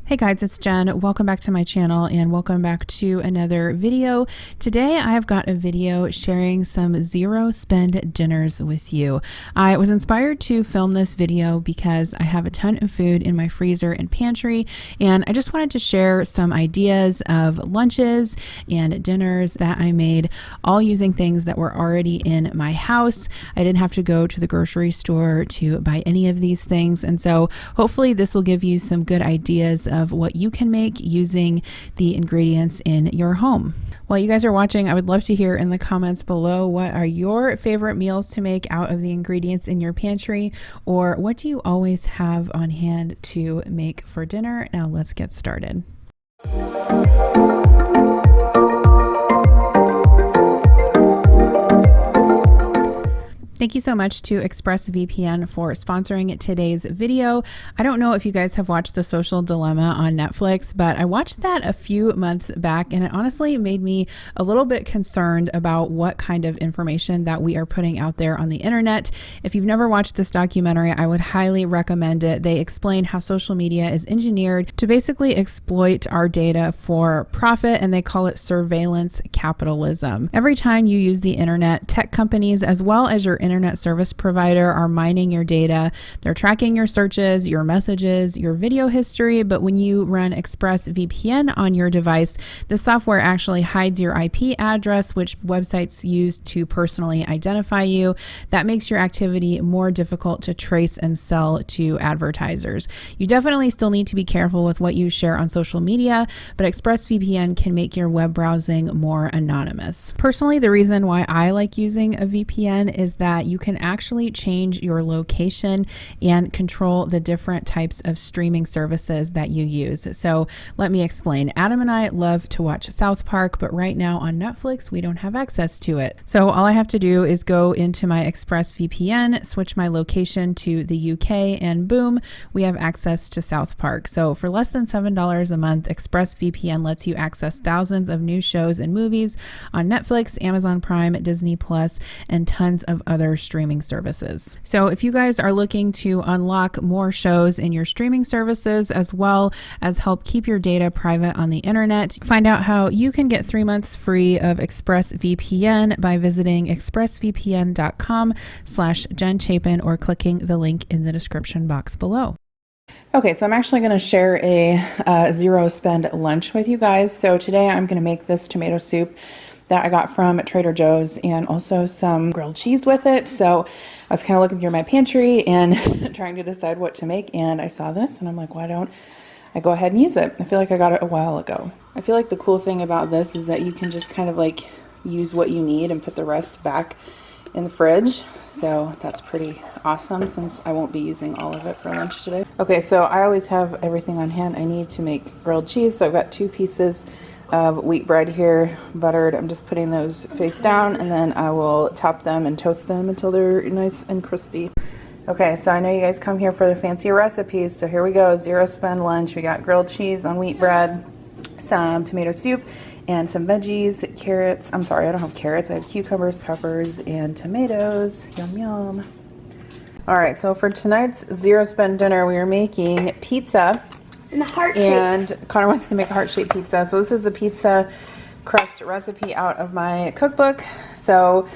Hey guys, it's Jen. Welcome back to my channel and welcome back to another video. Today I've got a video sharing some zero spend dinners with you. I was inspired to film this video because I have a ton of food in my freezer and pantry, and I just wanted to share some ideas of lunches and dinners that I made, all using things that were already in my house. I didn't have to go to the grocery store to buy any of these things, and so hopefully this will give you some good ideas of what you can make using the ingredients in your home. While you guys are watching, I would love to hear in the comments below, what are your favorite meals to make out of the ingredients in your pantry, or what do you always have on hand to make for dinner? Now let's get started. Thank you so much to ExpressVPN for sponsoring today's video. I don't know if you guys have watched The Social Dilemma on Netflix, but I watched that a few months back, and it honestly made me a little bit concerned about what kind of information that we are putting out there on the internet. If you've never watched this documentary, I would highly recommend it. They explain how social media is engineered to basically exploit our data for profit, and they call it surveillance capitalism. Every time you use the internet, tech companies as well as your internet service provider are mining your data. They're tracking your searches, your messages, your video history, but when you run ExpressVPN on your device, the software actually hides your IP address, which websites use to personally identify you. That makes your activity more difficult to trace and sell to advertisers. You definitely still need to be careful with what you share on social media, but ExpressVPN can make your web browsing more anonymous. Personally, the reason why I like using a VPN is that you can actually change your location and control the different types of streaming services that you use. So let me explain. Adam and I love to watch South Park, but right now on Netflix, we don't have access to it. So all I have to do is go into my ExpressVPN, switch my location to the UK, and boom, we have access to South Park. So for less than $7 a month, ExpressVPN lets you access thousands of new shows and movies on Netflix, Amazon Prime, Disney Plus, and tons of other streaming services. So if you guys are looking to unlock more shows in your streaming services, as well as help keep your data private on the internet, find out how you can get 3 months free of ExpressVPN by visiting expressvpn.com/Jen Chapin or clicking the link in the description box below. Okay, so I'm actually going to share a zero spend lunch with you guys. So today I'm going to make this tomato soup that I got from Trader Joe's, and also some grilled cheese with it. So I was kind of looking through my pantry and trying to decide what to make, and I saw this and I'm like, why don't I go ahead and use it? I feel like I got it a while ago. I feel like the cool thing about this is that you can just kind of like use what you need and put the rest back in the fridge. So that's pretty awesome since I won't be using all of it for lunch today. Okay, so I always have everything on hand I need to make grilled cheese. So I've got 2 pieces of wheat bread here, buttered. I'm just putting those face down, and then I will top them and toast them until they're nice and crispy. Okay, so I know you guys come here for the fancier recipes, so here we go. Zero spend lunch. We got grilled cheese on wheat bread, some tomato soup, and some veggies, carrots. I'm sorry, I don't have carrots. I have cucumbers, peppers, and tomatoes. Yum, yum. All right, so for tonight's zero spend dinner, we are making pizza. And a heart shape. And Connor wants to make a heart-shaped pizza. So this is the pizza crust recipe out of my cookbook. So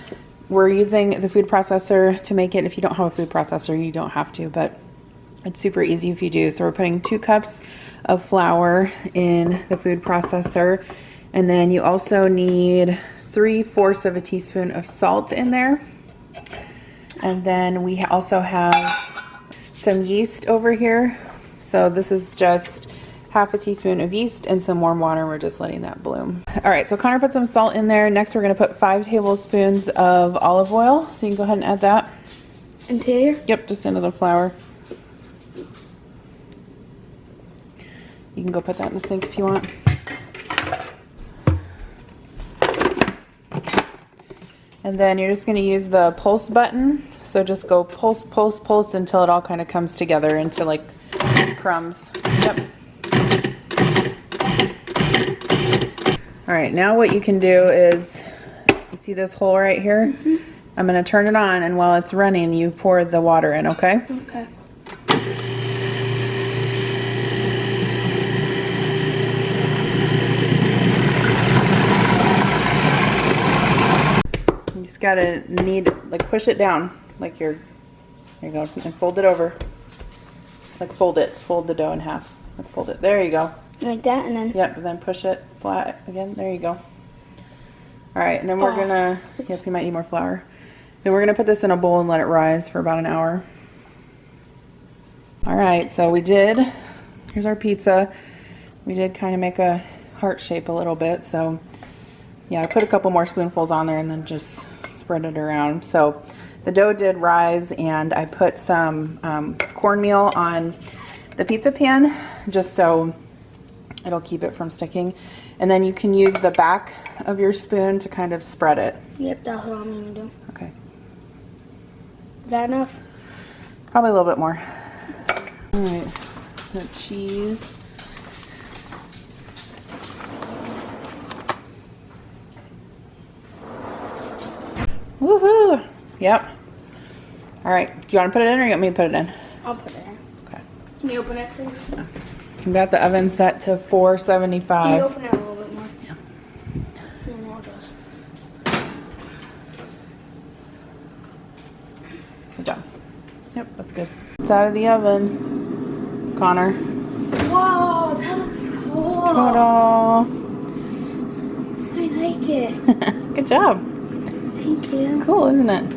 we're using the food processor to make it. If you don't have a food processor, you don't have to, but it's super easy if you do. So we're putting 2 cups of flour in the food processor. And then you also need 3/4 of a teaspoon of salt in there. And then we also have some yeast over here. So this is just half a teaspoon of yeast and some warm water. We're just letting that bloom. All right, so Connor put some salt in there. Next, we're gonna put 5 tablespoons of olive oil. So you can go ahead and add that. Into here? Yep, just into the flour. You can go put that in the sink if you want. And then you're just gonna use the pulse button. So just go pulse, pulse, pulse until it all kind of comes together into like crumbs. Yep. All right, now what you can do is, you see this hole right here? Mm-hmm. I'm gonna turn it on, and while it's running, you pour the water in, okay? Okay. gotta like push it down, like there you go, and fold it over. Like fold the dough in half. Like fold it, there you go. Like that, and then? Yep, and then push it flat again, there you go. All right, and then we're gonna, yep, you might need more flour. Then we're gonna put this in a bowl and let it rise for about an hour. All right, so here's our pizza. We did kind of make a heart shape a little bit, so yeah, I put a couple more spoonfuls on there and then just spread it around. So the dough did rise, and I put some cornmeal on the pizza pan just so it'll keep it from sticking. And then you can use the back of your spoon to kind of spread it. Yep, that's what I'm gonna do. Okay. Is that enough? Probably a little bit more. All right, the cheese. Woohoo! Yep. All right, do you want to put it in, or you want me to put it in? I'll put it in. Okay. Can you open it, please? We got the oven set to 475. Can you open it a little bit more? Yeah. Good job. Yep, that's good. It's out of the oven, Connor. Whoa, that looks cool. Ta-da! I like it. Good job. Thank you. Cool, isn't it?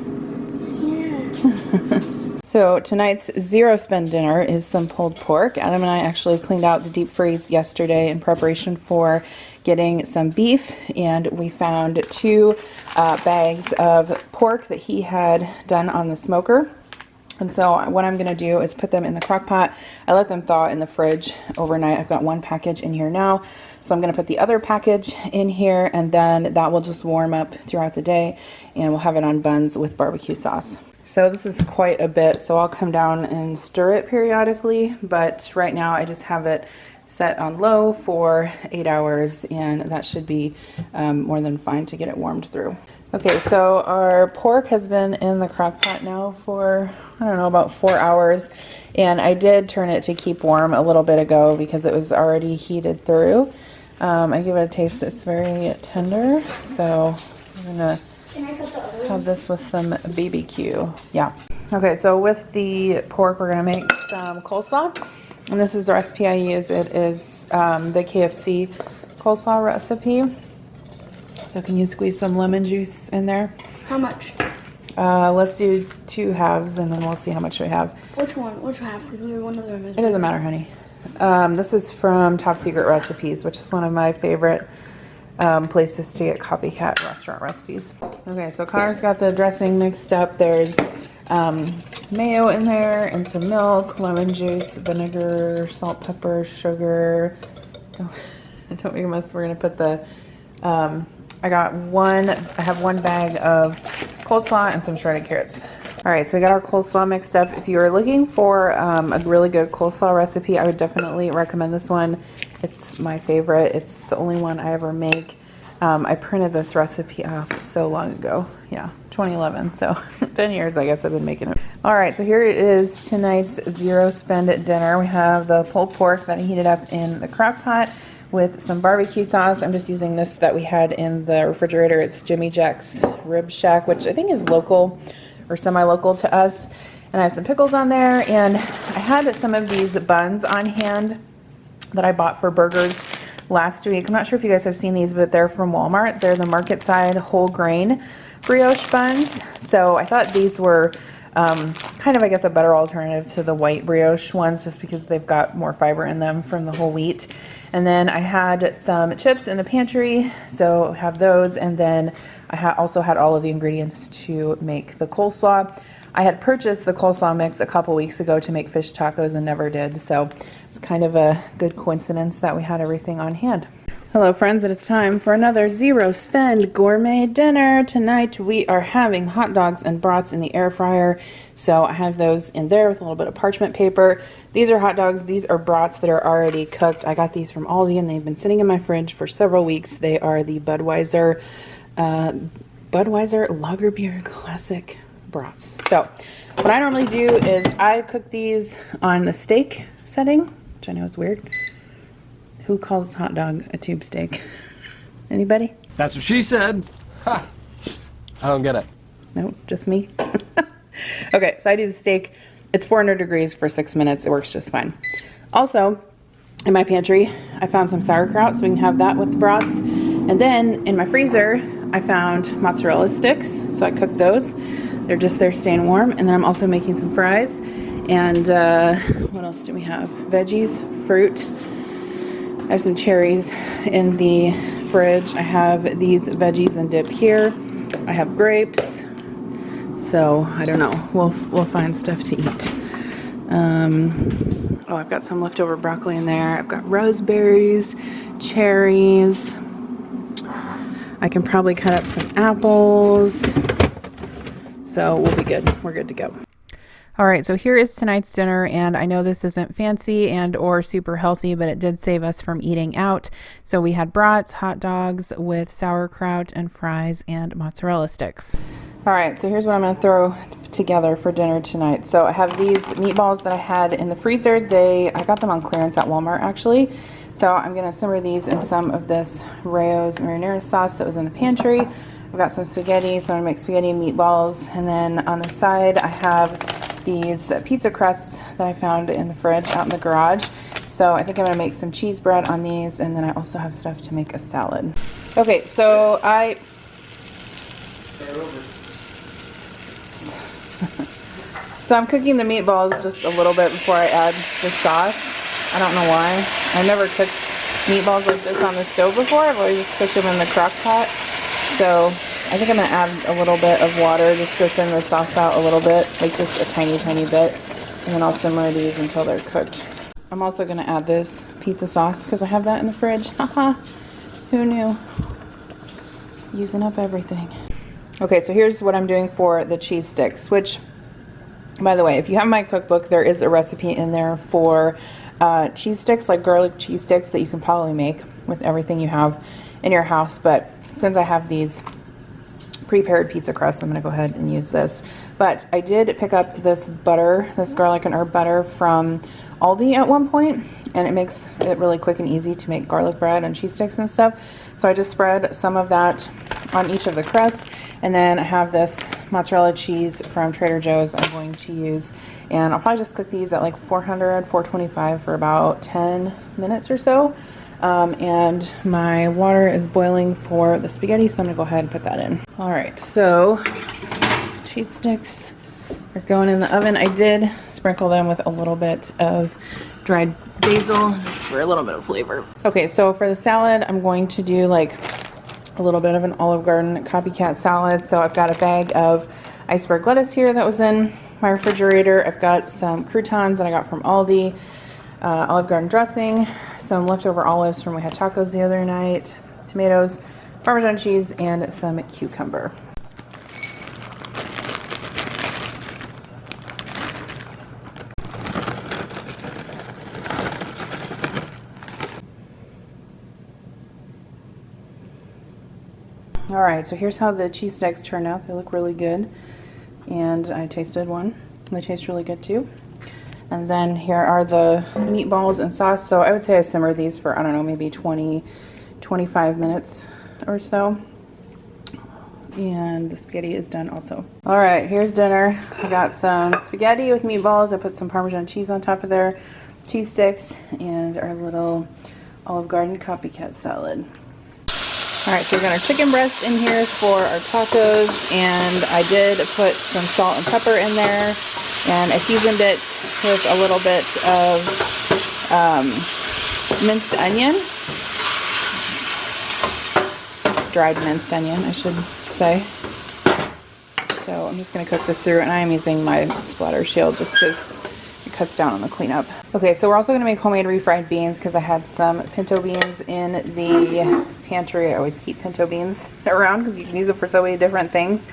Yeah. So tonight's zero spend dinner is some pulled pork. Adam and I actually cleaned out the deep freeze yesterday in preparation for getting some beef, and we found 2 bags of pork that he had done on the smoker. And so what I'm going to do is put them in the crock pot. I let them thaw in the fridge overnight. I've got 1 package in here now. So I'm going to put the other package in here, and then that will just warm up throughout the day, and we'll have it on buns with barbecue sauce. So this is quite a bit, so I'll come down and stir it periodically, but right now I just have it set on low for 8 hours, and that should be more than fine to get it warmed through. Okay, so our pork has been in the crock pot now for, I don't know, about 4 hours, and I did turn it to keep warm a little bit ago because it was already heated through. I give it a taste. It's very tender, so I'm gonna have this with some BBQ. Yeah. Okay, so with the pork, we're gonna make some coleslaw, and this is the recipe I use. It is the KFC coleslaw recipe. So can you squeeze some lemon juice in there? How much? Let's do 2 halves, and then we'll see how much we have. Which one? Which half? Because you're one of them. It doesn't matter, honey. This is from Top Secret Recipes, which is one of my favorite places to get copycat restaurant recipes. Okay, so Connor's got the dressing mixed up. There's mayo in there, and some milk, lemon juice, vinegar, salt, pepper, sugar. Don't make a mess. We're gonna put the I have 1 bag of coleslaw and some shredded carrots. All right, so we got our coleslaw mixed up. If you are looking for a really good coleslaw recipe, I would definitely recommend this one. It's my favorite. It's the only one I ever make. I printed this recipe off so long ago. Yeah, 2011. So 10 years, I guess I've been making it. All right, so here is tonight's zero spend dinner. We have the pulled pork that I heated up in the crock pot with some barbecue sauce. I'm just using this that we had in the refrigerator. It's Jimmy Jack's Rib Shack, which I think is local or semi-local to us. And I have some pickles on there, and I had some of these buns on hand that I bought for burgers last week. I'm not sure if you guys have seen these, but they're from Walmart. They're the market side whole grain brioche buns. So I thought these were kind of, I guess, a better alternative to the white brioche ones, just because they've got more fiber in them from the whole wheat. And then I had some chips in the pantry, so have those. And then I also had all of the ingredients to make the coleslaw. I had purchased the coleslaw mix a couple weeks ago to make fish tacos and never did, so it's kind of a good coincidence that we had everything on hand. Hello friends, it is time for another zero spend gourmet dinner. Tonight we are having hot dogs and brats in the air fryer. So I have those in there with a little bit of parchment paper. These are hot dogs, these are brats that are already cooked. I got these from Aldi and they've been sitting in my fridge for several weeks. They are the Budweiser Lager Beer Classic brats. So what I normally do is I cook these on the steak setting, which I know is weird. Who calls hot dog a tube steak? Anybody? That's what she said. Ha! I don't get it. No, just me. Okay, so I do the steak. It's 400 degrees for 6 minutes. It works just fine. Also, in my pantry, I found some sauerkraut, so we can have that with the brats. And then in my freezer, I found mozzarella sticks, so I cooked those. They're just there staying warm. And then I'm also making some fries. And what else do we have? Veggies, fruit. I have some cherries in the fridge. I have these veggies and dip here. I have grapes. So I don't know. We'll find stuff to eat. Oh, I've got some leftover broccoli in there. I've got raspberries, cherries. I can probably cut up some apples. So we'll be good. We're good to go. All right, so here is tonight's dinner, and I know this isn't fancy and or super healthy, but it did save us from eating out. So we had brats, hot dogs with sauerkraut and fries and mozzarella sticks. All right, so here's what I'm gonna throw together for dinner tonight. So I have these meatballs that I had in the freezer. I got them on clearance at Walmart actually. So I'm gonna simmer these in some of this Rayo's marinara sauce that was in the pantry. I've got some spaghetti, so I'm gonna make spaghetti and meatballs. And then on the side, I have these pizza crusts that I found in the fridge out in the garage. So I think I'm gonna make some cheese bread on these, and then I also have stuff to make a salad. Okay, so so I'm cooking the meatballs just a little bit before I add the sauce. I don't know why. I've never cooked meatballs like this on the stove before. I've always just cooked them in the crock pot. So I think I'm gonna add a little bit of water just to thin the sauce out a little bit, like just a tiny bit. And then I'll simmer these until they're cooked. I'm also gonna add this pizza sauce because I have that in the fridge. Haha, who knew? Using up everything. Okay, so here's what I'm doing for the cheese sticks, which, by the way, if you have my cookbook, there is a recipe in there for cheese sticks, like garlic cheese sticks that you can probably make with everything you have in your house. But since I have these prepared pizza crusts, I'm gonna go ahead and use this. But I did pick up this butter, this garlic and herb butter from Aldi at one point, and it makes it really quick and easy to make garlic bread and cheese sticks and stuff. So I just spread some of that on each of the crusts. And then I have this mozzarella cheese from Trader Joe's I'm going to use. And I'll probably just cook these at like 425 for about 10 minutes or so. And my water is boiling for the spaghetti, so I'm gonna go ahead and put that in. All right, so cheese sticks are going in the oven. I did sprinkle them with a little bit of dried basil just for a little bit of flavor. Okay, so for the salad, I'm going to do like a little bit of an Olive Garden copycat salad. So I've got a bag of iceberg lettuce here that was in my refrigerator. I've got some croutons that I got from Aldi, Olive Garden dressing, some leftover olives from we had tacos the other night, tomatoes, Parmesan cheese, and some cucumber. All right, so here's how the cheese sticks turned out. They look really good. And I tasted one. They taste really good too. And then here are the meatballs and sauce. So I would say I simmered these for, I don't know, maybe 25 minutes or so. And the spaghetti is done also. All right, here's dinner. I got some spaghetti with meatballs. I put some Parmesan cheese on top of their cheese sticks and our little Olive Garden copycat salad. All right, so we've got our chicken breast in here for our tacos, and I did put some salt and pepper in there, and I seasoned it with a little bit of minced onion, dried minced onion, I should say. So I'm just gonna cook this through, and I am using my splatter shield just because it cuts down on the cleanup. Okay, so we're also gonna make homemade refried beans because I had some pinto beans in the pantry. I always keep pinto beans around because you can use them for so many different things.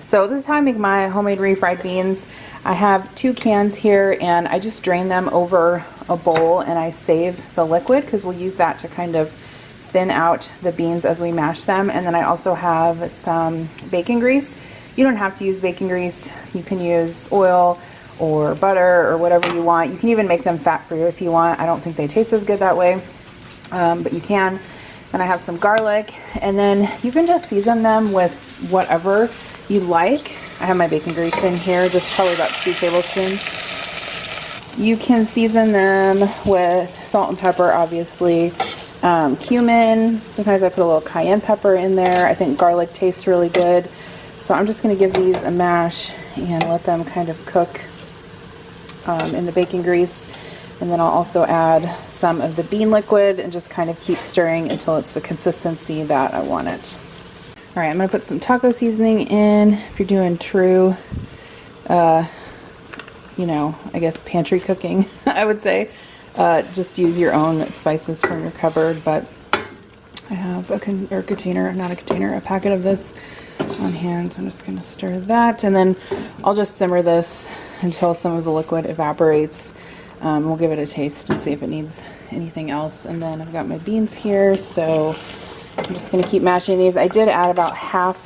So this is how I make my homemade refried beans. I have 2 cans here, and I just drain them over a bowl and I save the liquid because we'll use that to kind of thin out the beans as we mash them. And then I also have some bacon grease. You don't have to use bacon grease. You can use oil or butter or whatever you want. You can even make them fat-free if you want. I don't think they taste as good that way, but you can. And I have some garlic, and then you can just season them with whatever you like. I have my bacon grease in here, just probably about 2 tablespoons. You can season them with salt and pepper, obviously. Cumin. Sometimes I put a little cayenne pepper in there. I think garlic tastes really good. So I'm just going to give these a mash and let them kind of cook in the bacon grease. And then I'll also add some of the bean liquid and just kind of keep stirring until it's the consistency that I want it. All right, I'm going to put some taco seasoning in. If you're doing true, you know, I guess pantry cooking, I would say. Just use your own spices from your cupboard, but I have a packet of this on hand, so I'm just going to stir that, and then I'll just simmer this until some of the liquid evaporates. We'll give it a taste and see if it needs anything else. And then I've got my beans here, so I'm just going to keep mashing these. I did add about half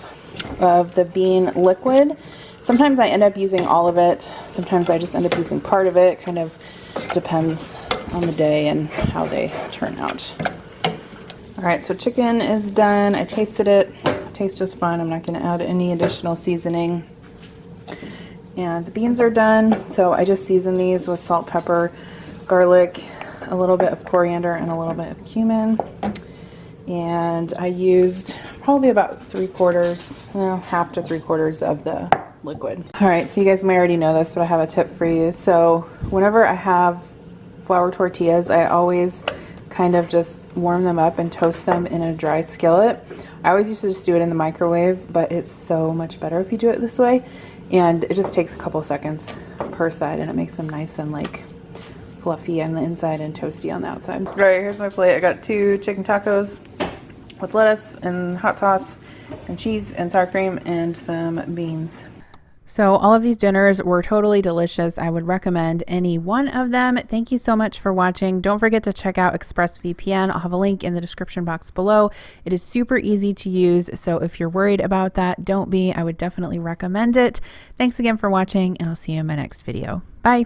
of the bean liquid. Sometimes I end up using all of it. Sometimes I just end up using part of it. Kind of depends on the day and how they turn out. All right, so chicken is done. I tasted it. It tastes just fine. I'm not going to add any additional seasoning. And the beans are done. So I just season these with salt, pepper, garlic, a little bit of coriander, and a little bit of cumin. And I used probably about half to 3/4 of the liquid. All right, so you guys may already know this, but I have a tip for you. So whenever I have flour tortillas, I always kind of just warm them up and toast them in a dry skillet. I always used to just do it in the microwave, but it's so much better if you do it this way. And it just takes a couple seconds per side, and it makes them nice and like fluffy on the inside and toasty on the outside. All right, here's my plate. I got 2 chicken tacos with lettuce and hot sauce and cheese and sour cream and some beans. So all of these dinners were totally delicious. I would recommend any one of them. Thank you so much for watching. Don't forget to check out ExpressVPN. I'll have a link in the description box below. It is super easy to use, so if you're worried about that, don't be. I would definitely recommend it. Thanks again for watching, and I'll see you in my next video. Bye.